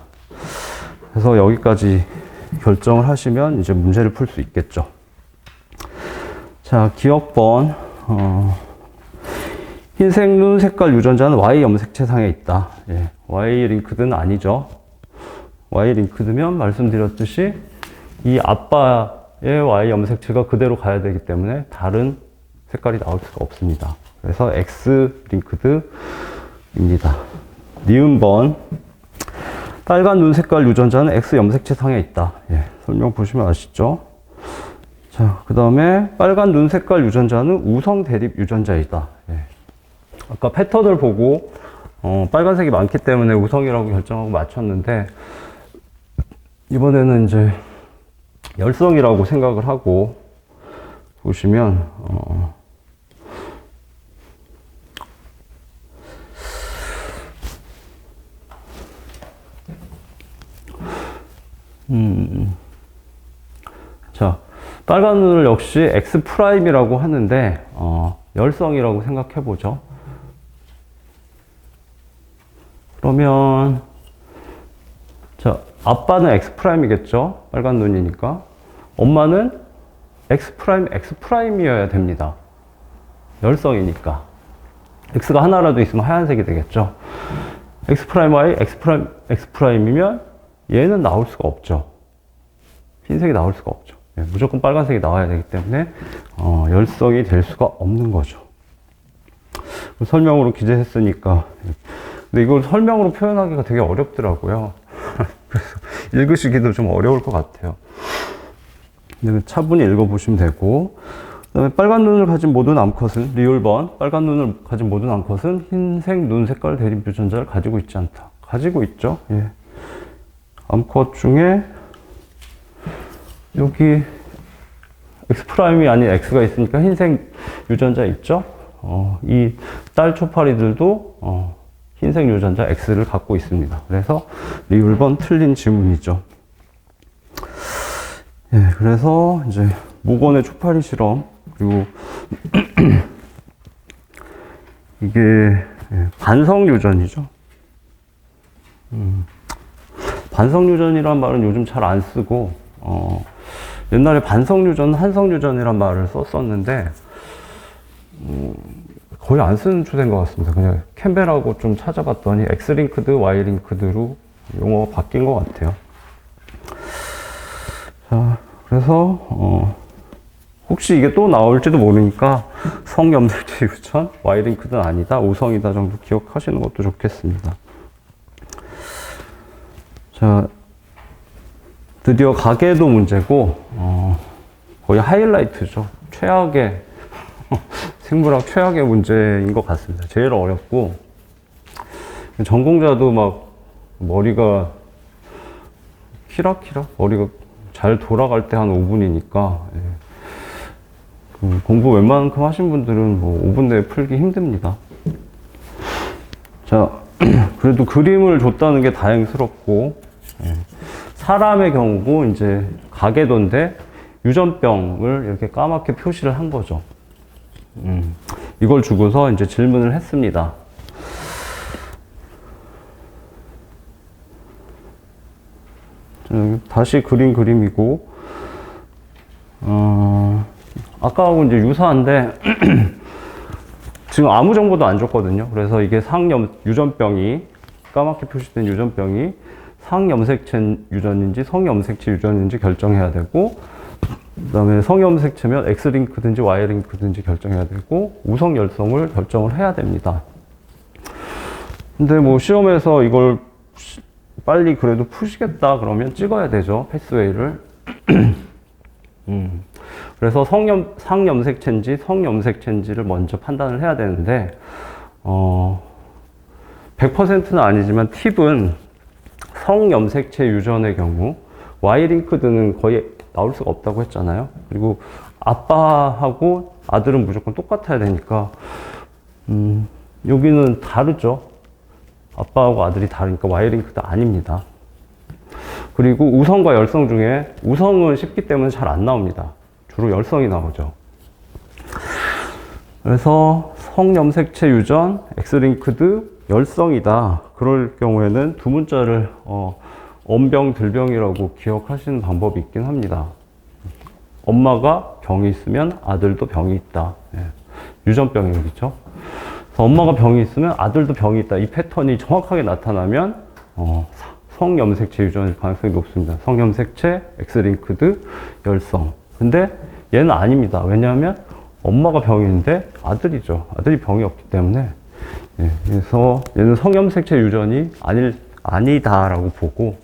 그래서 여기까지 결정을 하시면 이제 문제를 풀 수 있겠죠. 자, 기억번. 흰색 눈 색깔 유전자는 Y 염색체상에 있다. 예, Y 링크드는 아니죠. Y 링크드면 말씀드렸듯이 이 아빠의 Y 염색체가 그대로 가야 되기 때문에 다른 색깔이 나올 수가 없습니다. 그래서 X 링크드입니다. 니은번. 빨간 눈 색깔 유전자는 X 염색체상에 있다. 예, 설명 보시면 아시죠? 자, 그 다음에 빨간 눈 색깔 유전자는 우성 대립 유전자이다. 예. 아까 패턴을 보고 빨간색이 많기 때문에 우성이라고 결정하고 맞췄는데 이번에는 이제 열성이라고 생각을 하고 보시면 자, 빨간 눈을 역시 X'이라고 하는데 열성이라고 생각해 보죠. 그러면 자, 아빠는 X'이겠죠. 빨간 눈이니까. 엄마는 X'이어야 됩니다. 열성이니까. X가 하나라도 있으면 하얀색이 되겠죠. X'Y, X'이면 얘는 나올 수가 없죠. 흰색이 나올 수가 없죠. 예, 무조건 빨간색이 나와야 되기 때문에 열성이 될 수가 없는 거죠. 설명으로 기재했으니까. 근데 이걸 설명으로 표현하기가 되게 어렵더라고요. 그래서 읽으시기도 좀 어려울 것 같아요. 근데 차분히 읽어보시면 되고, 그 다음에 빨간 눈을 가진 모든 암컷은, 리을번, 빨간 눈을 가진 모든 암컷은 흰색 눈 색깔 대립 유전자를 가지고 있지 않다. 가지고 있죠. 예. 암컷 중에 여기 X'이 아닌 X가 있으니까 흰색 유전자 있죠. 이 딸 초파리들도 흰색 유전자 X를 갖고 있습니다. 그래서 리을번 틀린 지문이죠. 예, 그래서 이제 목원의 초파리 실험, 그리고 이게 반성 유전이죠. 반성 유전이란 말은 요즘 잘 안 쓰고 옛날에 반성 유전, 한성 유전이란 말을 썼었는데 거의 안 쓰는 추세인 것 같습니다. 그냥 캠벨하고 좀 찾아봤더니 X링크드, Y링크드로 용어가 바뀐 것 같아요. 자, 그래서 혹시 이게 또 나올지도 모르니까 성염색체 유전, Y링크드는 아니다, 우성이다 정도 기억하시는 것도 좋겠습니다. 자, 드디어 가계도 문제고 거의 하이라이트죠. 최악의 생물학 최악의 문제인 것 같습니다. 제일 어렵고 전공자도 막 머리가 키락키락 머리가 잘 돌아갈 때 한 5분이니까 공부 웬만큼 하신 분들은 뭐 5분 내에 풀기 힘듭니다. 자, 그래도 그림을 줬다는 게 다행스럽고 사람의 경우고 이제 가계도인데 유전병을 이렇게 까맣게 표시를 한 거죠. 이걸 주고서 이제 질문을 했습니다. 다시 그린 그림이고, 아까하고 이제 유사한데, 지금 아무 정보도 안 줬거든요. 그래서 이게 유전병이, 까맣게 표시된 유전병이 상염색체 유전인지 성염색체 유전인지 결정해야 되고, 그 다음에 성염색체면 X링크든지 Y링크든지 결정해야 되고, 우성열성을 결정을 해야 됩니다. 근데 뭐 시험에서 이걸 빨리 그래도 푸시겠다 그러면 찍어야 되죠, 패스웨이를. 그래서 상염색체인지 성염색체인지를 먼저 판단을 해야 되는데 100%는 아니지만 팁은 성염색체 유전의 경우 Y링크드는 거의 나올 수가 없다고 했잖아요. 그리고 아빠하고 아들은 무조건 똑같아야 되니까 여기는 다르죠. 아빠하고 아들이 다르니까 Y링크드 아닙니다. 그리고 우성과 열성 중에 우성은 쉽기 때문에 잘 안 나옵니다. 주로 열성이 나오죠. 그래서 성염색체 유전, X링크드, 열성이다. 그럴 경우에는 두 문자를 엄병, 들병이라고 기억하시는 방법이 있긴 합니다. 엄마가 병이 있으면 아들도 병이 있다. 예. 유전병이겠죠. 엄마가 병이 있으면 아들도 병이 있다. 이 패턴이 정확하게 나타나면 성염색체 유전일 가능성이 높습니다. 성염색체, X링크드, 열성. 근데 얘는 아닙니다. 왜냐하면 엄마가 병이 있는데 아들이죠. 아들이 병이 없기 때문에. 예, 그래서 얘는 성염색체 유전이 아니다라고 보고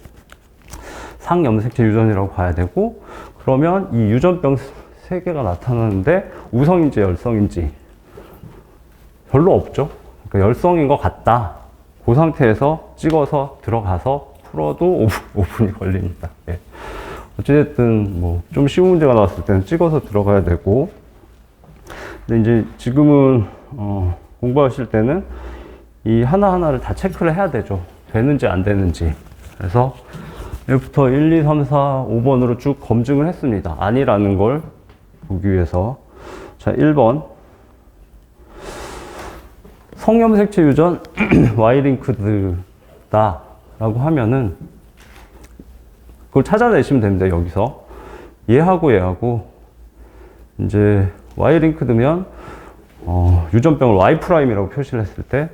상염색체 유전이라고 봐야 되고, 그러면 이 유전병 3개가 나타나는데 우성인지 열성인지 별로 없죠. 그러니까 열성인 것 같다. 그 상태에서 찍어서 들어가서 풀어도 5분이 걸립니다. 예. 어찌됐든 뭐 좀 쉬운 문제가 나왔을 때는 찍어서 들어가야 되고, 근데 이제 지금은 공부하실 때는 이 하나하나를 다 체크를 해야 되죠. 되는지 안 되는지. 그래서 1부터 1, 2, 3, 4, 5번으로 쭉 검증을 했습니다. 아니라는 걸 보기 위해서. 자, 1번. 성염색체 유전 Y링크드다 라고 하면은 그걸 찾아내시면 됩니다. 여기서 얘하고 이제 Y링크드면 유전병을 Y'이라고 표시를 했을 때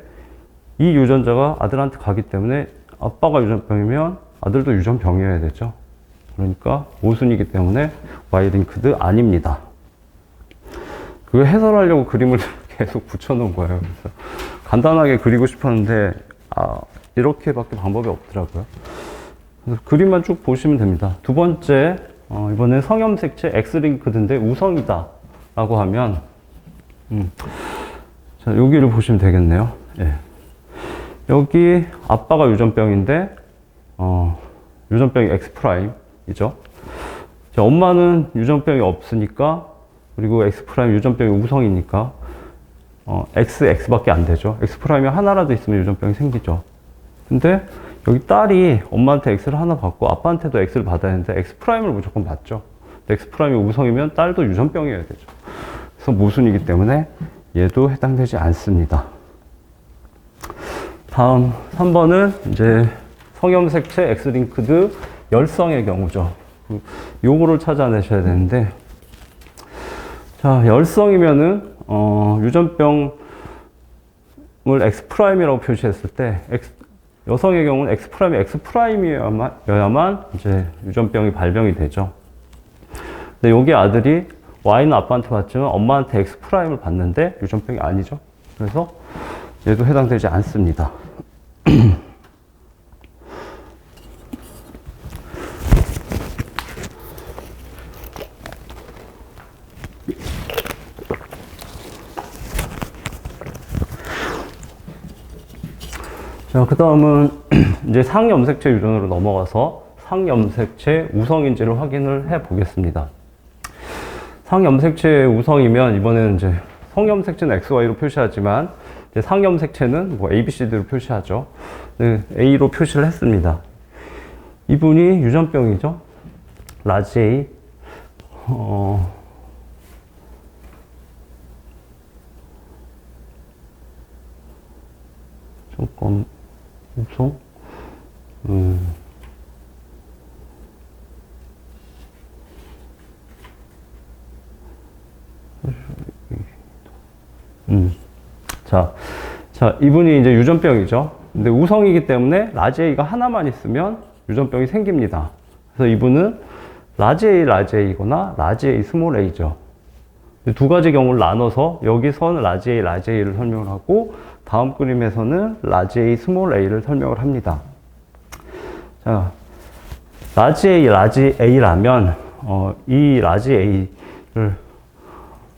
이 유전자가 아들한테 가기 때문에 아빠가 유전병이면 아들도 유전병이어야 되죠. 그러니까 모순이기 때문에 Y링크드 아닙니다. 그거 해설하려고 그림을 계속 붙여놓은 거예요. 그래서 간단하게 그리고 싶었는데 이렇게밖에 방법이 없더라고요. 그래서 그림만 쭉 보시면 됩니다. 두 번째, 이번엔 성염색체 X링크드인데 우성이다 라고 하면 자, 여기를 보시면 되겠네요. 예. 여기 아빠가 유전병인데 유전병이 X'이죠. 자, 엄마는 유전병이 없으니까, 그리고 X' 유전병이 우성이니까 X밖에 안 되죠. X'이 하나라도 있으면 유전병이 생기죠. 근데 여기 딸이 엄마한테 X를 하나 받고 아빠한테도 X를 받아야 하는데 X'을 무조건 받죠. X'이 우성이면 딸도 유전병이어야 되죠. 그래서 모순이기 때문에 얘도 해당되지 않습니다. 다음 3번은 이제 성염색체 X링크드 열성의 경우죠. 요거를 찾아내셔야 되는데, 자, 열성이면은 유전병을 X'이라고 표시했을 때 여성의 경우는 X'이어야만 이제 유전병이 발병이 되죠. 근데 여기 아들이 Y는 아빠한테 받지만 엄마한테 X'을 받는데 유전병이 아니죠. 그래서 얘도 해당되지 않습니다. 자, 그 다음은 이제 상염색체 유전으로 넘어가서 상염색체 우성인지를 확인을 해 보겠습니다. 상염색체 우성이면 이번에는 이제 성염색체는 XY로 표시하지만 이제 상염색체는 뭐 A, B, C, D로 표시하죠. 네, A로 표시를 했습니다. 이분이 유전병이죠. 라지 A. 조금 우성. 자, 이분이 이제 유전병이죠. 근데 우성이기 때문에 라지 A가 하나만 있으면 유전병이 생깁니다. 그래서 이분은 라지 A거나 라지 A 스몰 a죠. 두 가지 경우를 나눠서 여기서는 라지 A를 설명을 하고 다음 그림에서는 라지 A 스몰 a를 설명을 합니다. 라지 A, 라지 A라면, 이 라지 A를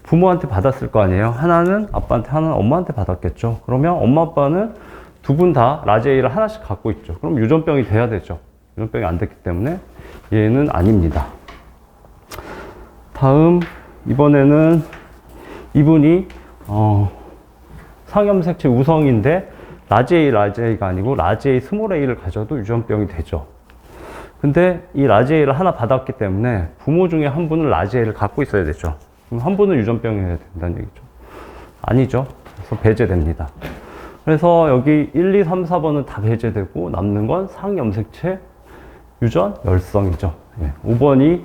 부모한테 받았을 거 아니에요? 하나는 아빠한테, 하나는 엄마한테 받았겠죠? 그러면 엄마, 아빠는 두 분 다 라지 A를 하나씩 갖고 있죠. 그럼 유전병이 돼야 되죠. 유전병이 안 됐기 때문에 얘는 아닙니다. 다음, 이번에는 이분이, 상염색체 우성인데, 라지 A, 라지 A가 아니고, 라지 A, 스몰 A를 가져도 유전병이 되죠. 근데 이 라지 A를 하나 받았기 때문에 부모 중에 한 분은 라지 A를 갖고 있어야 되죠. 그럼 한 분은 유전병이어야 된다는 얘기죠. 아니죠. 그래서 배제됩니다. 그래서 여기 1, 2, 3, 4번은 다 배제되고 남는 건 상염색체 유전 열성이죠. 5번이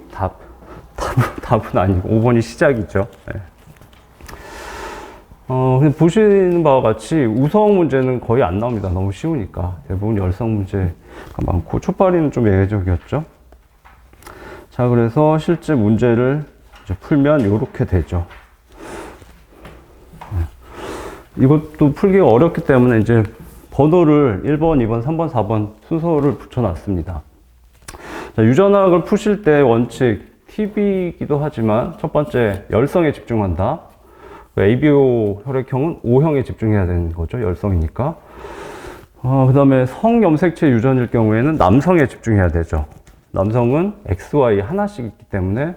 답은 아니고 5번이 시작이죠. 보시는 바와 같이 우성 문제는 거의 안 나옵니다. 너무 쉬우니까. 대부분 열성 문제가 많고, 초파리는 좀 예외적이었죠. 자, 그래서 실제 문제를 이제 풀면 이렇게 되죠. 이것도 풀기가 어렵기 때문에 이제 번호를 1번, 2번, 3번, 4번 순서를 붙여놨습니다. 자, 유전학을 푸실 때 원칙 팁이기도 하지만 첫 번째 열성에 집중한다. ABO 혈액형은 O형에 집중해야 되는 거죠. 열성이니까. 그 다음에 성염색체 유전일 경우에는 남성에 집중해야 되죠. 남성은 XY 하나씩 있기 때문에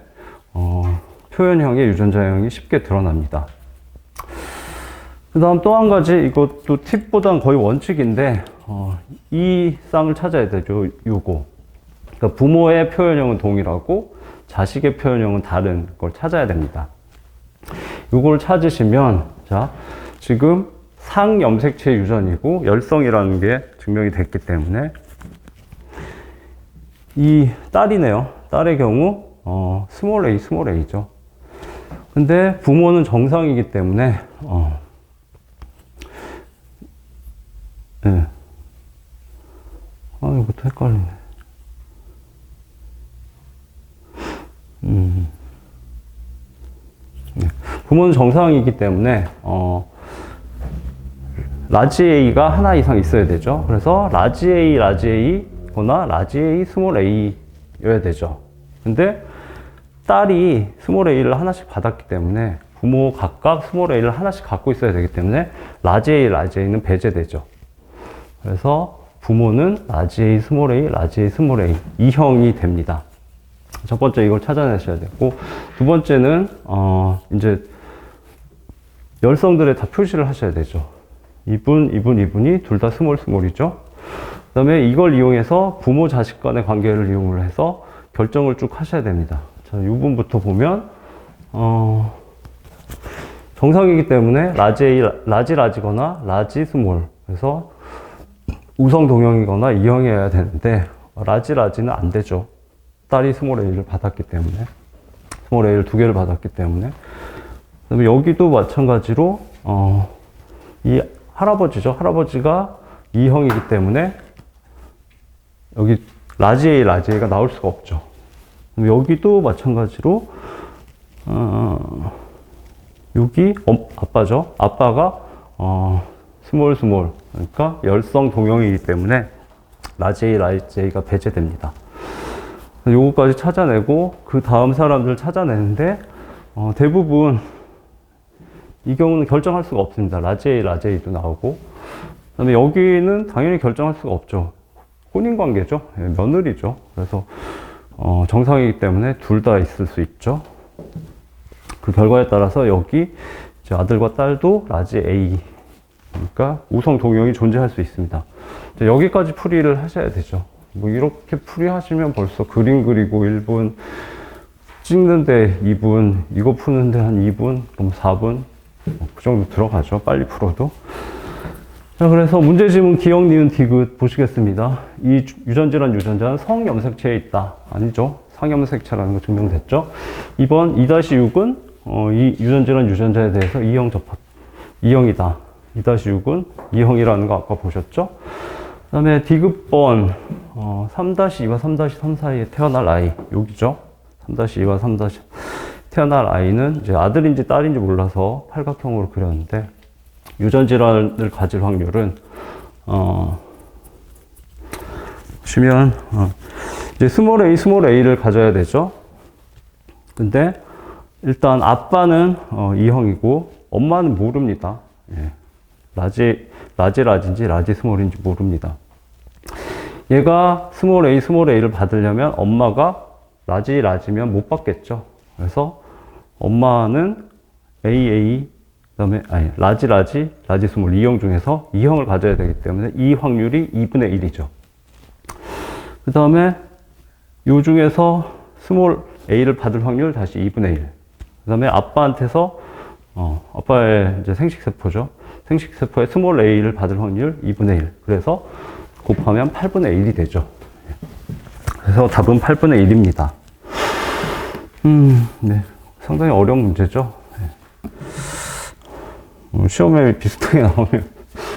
표현형의 유전자형이 쉽게 드러납니다. 그 다음 또 한 가지, 이것도 팁보다는 거의 원칙인데 이 쌍을 찾아야 되죠. 요거. 그러니까 부모의 표현형은 동일하고 자식의 표현형은 다른 걸 찾아야 됩니다. 이걸 찾으시면, 자, 지금 상염색체 유전이고 열성이라는 게 증명이 됐기 때문에 이 딸이네요. 딸의 경우 스몰 A죠. 근데 부모는 정상이기 때문에 네. 이것도 헷갈리네. 부모는 정상이기 때문에 라지 A가 하나 이상 있어야 되죠. 그래서 라지 A거나 라지 A, 스몰 A여야 되죠. 근데 딸이 스몰 A를 하나씩 받았기 때문에 부모 각각 스몰 A를 하나씩 갖고 있어야 되기 때문에 라지 A는 배제되죠. 그래서 부모는 라지 A, 스몰 A, 라지 A, 스몰 A 2형이 됩니다. 첫 번째 이걸 찾아내셔야 되고, 두 번째는 이제 열성들에 다 표시를 하셔야 되죠. 이분이 둘 다 스몰이죠. 그 다음에 이걸 이용해서 부모 자식 간의 관계를 이용을 해서 결정을 쭉 하셔야 됩니다. 자, 이 부분부터 보면 정상이기 때문에 라지거나 라지 스몰, 그래서 우성 동형이거나 이형이어야 되는데 라지는 안 되죠. 딸이 스몰 A를 받았기 때문에, 스몰 A를 2개를 받았기 때문에. 그다음에 여기도 마찬가지로 이 할아버지죠. 할아버지가 2형이기 때문에 여기 라지 A가 나올 수가 없죠. 여기도 마찬가지로 여기 아빠죠. 아빠가 스몰, 그러니까 열성 동형이기 때문에 라지 A가 배제됩니다. 요거까지 찾아내고 그 다음 사람들 찾아내는데 대부분 이 경우는 결정할 수가 없습니다. 라지 A도 나오고, 그다음에 여기는 당연히 결정할 수가 없죠. 혼인관계죠. 며느리죠. 그래서 정상이기 때문에 둘 다 있을 수 있죠. 그 결과에 따라서 여기 이제 아들과 딸도 라지 A, 그러니까 우성 동형이 존재할 수 있습니다. 여기까지 풀이를 하셔야 되죠. 뭐 이렇게 풀이하시면 벌써 그림 그리고 1분, 찍는데 2분, 이거 푸는데 한 2분, 그럼 4분, 그 정도 들어가죠. 빨리 풀어도. 자, 그래서 문제지문 기억, 니은, 디귿 보시겠습니다. 이 유전질환 유전자는 성염색체에 있다. 아니죠. 상염색체라는 거 증명됐죠. 2번 2-6은 이 유전질환 유전자에 대해서 2형이다. 2-6은 2형이라는 거 아까 보셨죠. 그 다음에 디귿번 3-2와 3-3 사이에 태어날 아이, 여기죠. 3-2와 3- 태어날 아이는 이제 아들인지 딸인지 몰라서 팔각형으로 그렸는데, 유전질환을 가질 확률은 보시면 이제 스몰 a를 가져야 되죠. 근데 일단 아빠는 E형이고 엄마는 모릅니다. 예. 라지인지 라지 스몰인지 모릅니다. 얘가 스몰 a를 받으려면 엄마가 라지면 못 받겠죠. 그래서 엄마는 AA 그다음에 라지 스몰 E형 중에서 E형을 가져야 되기 때문에 이 확률이 2분의 1이죠. 그 다음에 요 중에서 스몰 a를 받을 확률 다시 2분의 1. 그 다음에 아빠한테서 아빠의 이제 생식세포죠. 생식세포의 스몰 a를 받을 확률 2분의 1. 그래서 곱하면 8분의 1이 되죠. 그래서 답은 8분의 1입니다. 네. 상당히 어려운 문제죠. 네. 시험에 비슷하게 나오면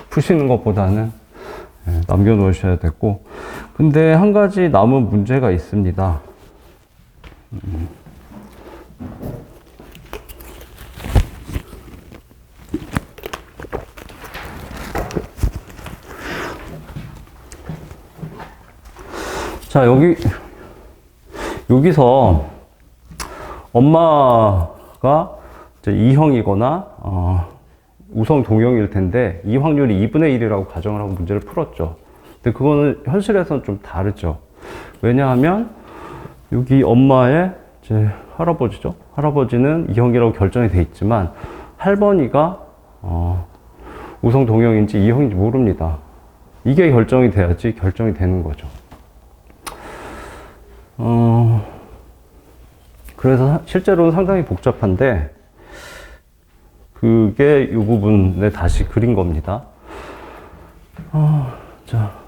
푸시는 것보다는 남겨놓으셔야 되고. 근데 한 가지 남은 문제가 있습니다. 자, 여기서 엄마가 이제 E형이거나 우성 동형일 텐데 이 확률이 2분의 1이라고 가정을 하고 문제를 풀었죠. 근데 그거는 현실에서는 좀 다르죠. 왜냐하면 여기 엄마의 이제 할아버지죠. 할아버지는 E형이라고 결정이 돼 있지만 할머니가 우성 동형인지 E형인지 모릅니다. 이게 결정이 돼야지 결정이 되는 거죠. 그래서 실제로는 상당히 복잡한데 그게 이 부분에 다시 그린 겁니다. 자.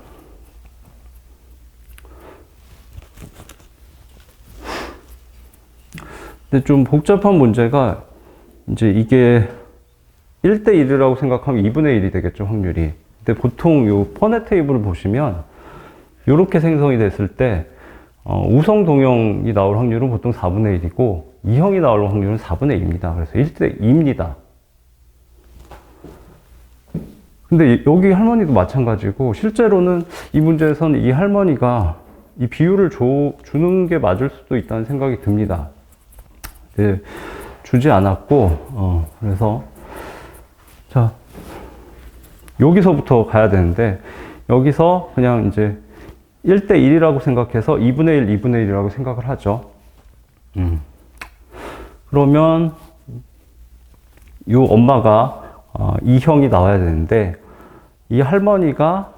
근데 좀 복잡한 문제가 이제 이게 1대1이라고 생각하면 2분의 1이 되겠죠, 확률이. 근데 보통 요 퍼넷 테이블을 보시면 이렇게 생성이 됐을 때 우성 동형이 나올 확률은 보통 4분의 1이고 E형이 나올 확률은 4분의 2입니다. 그래서 1대 2입니다. 근데 여기 할머니도 마찬가지고 실제로는 이 문제에서는 이 할머니가 이 비율을 주는 게 맞을 수도 있다는 생각이 듭니다. 네, 주지 않았고 그래서 자 여기서부터 가야 되는데 여기서 그냥 이제 1대1이라고 생각해서 2분의 1, 2분의 1이라고 생각을 하죠. 그러면 이 엄마가 E형이 나와야 되는데 이 할머니가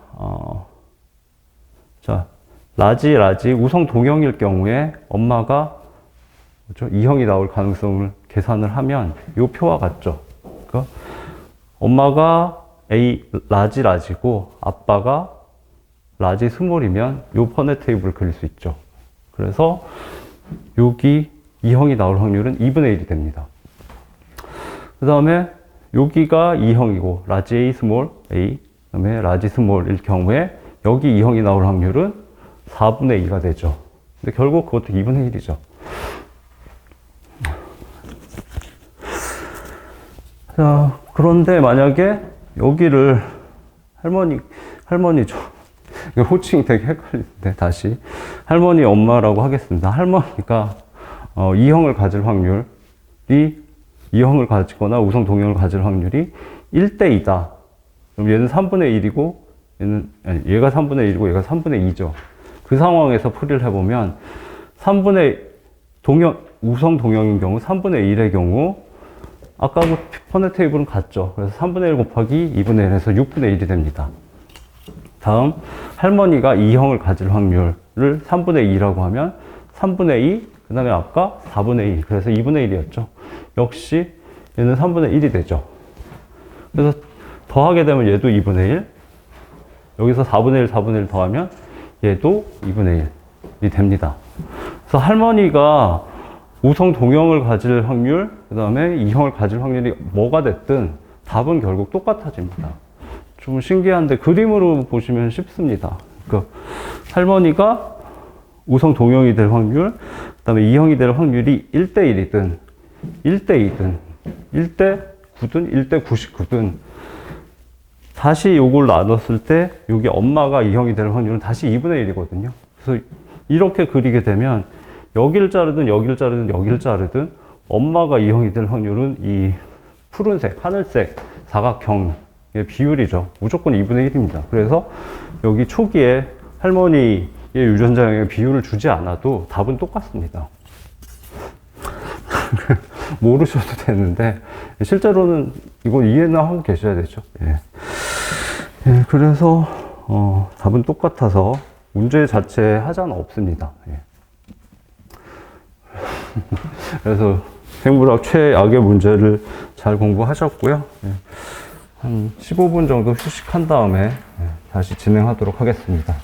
자 라지 우성 동형일 경우에 엄마가 그렇죠? E형이 나올 가능성을 계산을 하면 이 표와 같죠. 그러니까 엄마가 라지고 아빠가 라지 스몰이면 이 퍼넷 테이블을 그릴 수 있죠. 그래서 여기 E형이 나올 확률은 2분의 1이 됩니다. 그 다음에 여기가 E형이고 라지 A 스몰 A 그 다음에 라지 스몰일 경우에 여기 E형이 나올 확률은 4분의 2가 되죠. 근데 결국 그것도 2분의 1이죠. 자, 그런데 만약에 여기를 할머니죠. 호칭이 되게 헷갈리는데 다시 할머니 엄마라고 하겠습니다. 할머니가 E형을 가질 확률이 E형을 가지거나 우성 동형을 가질 확률이 1대 2다. 그럼 얘는 3분의 1이고 얘가 3분의 1이고 얘가 3분의 2죠. 그 상황에서 풀이를 해보면 우성 동형인 경우 3분의 1의 경우 아까 그 퍼넷 테이블은 같죠. 그래서 3분의 1 곱하기 2분의 1에서 6분의 1이 됩니다. 다음 할머니가 E형을 가질 확률을 3분의 2라고 하면 3분의 2, 그 다음에 아까 4분의 2, 그래서 2분의 1이었죠. 역시 얘는 3분의 1이 되죠. 그래서 더하게 되면 얘도 2분의 1, 여기서 4분의 1 더하면 얘도 2분의 1이 됩니다. 그래서 할머니가 우성 동형을 가질 확률, 그 다음에 E형을 가질 확률이 뭐가 됐든 답은 결국 똑같아집니다. 좀 신기한데 그림으로 보시면 쉽습니다. 그러니까 할머니가 우성 동형이 될 확률, 그 다음에 E형이 될 확률이 1대1이든 1대2든 1대9든 1대99든 다시 요걸 나눴을 때 여기 엄마가 2형이 될 확률은 다시 2분의 1이거든요. 그래서 이렇게 그리게 되면 여기를 자르든 여기를 자르든 여기를 자르든 엄마가 2형이 될 확률은 이 푸른색, 하늘색 사각형의 비율이죠. 무조건 2분의 1입니다. 그래서 여기 초기에 할머니의 유전자형의 비율을 주지 않아도 답은 똑같습니다. 모르셔도 되는데 실제로는 이건 이해는 하고 계셔야 되죠. 예. 예, 그래서 답은 똑같아서 문제 자체에 하자는 없습니다. 예. 그래서 생물학 최악의 문제를 잘 공부하셨고요. 예. 한 15분 정도 휴식한 다음에 다시 진행하도록 하겠습니다.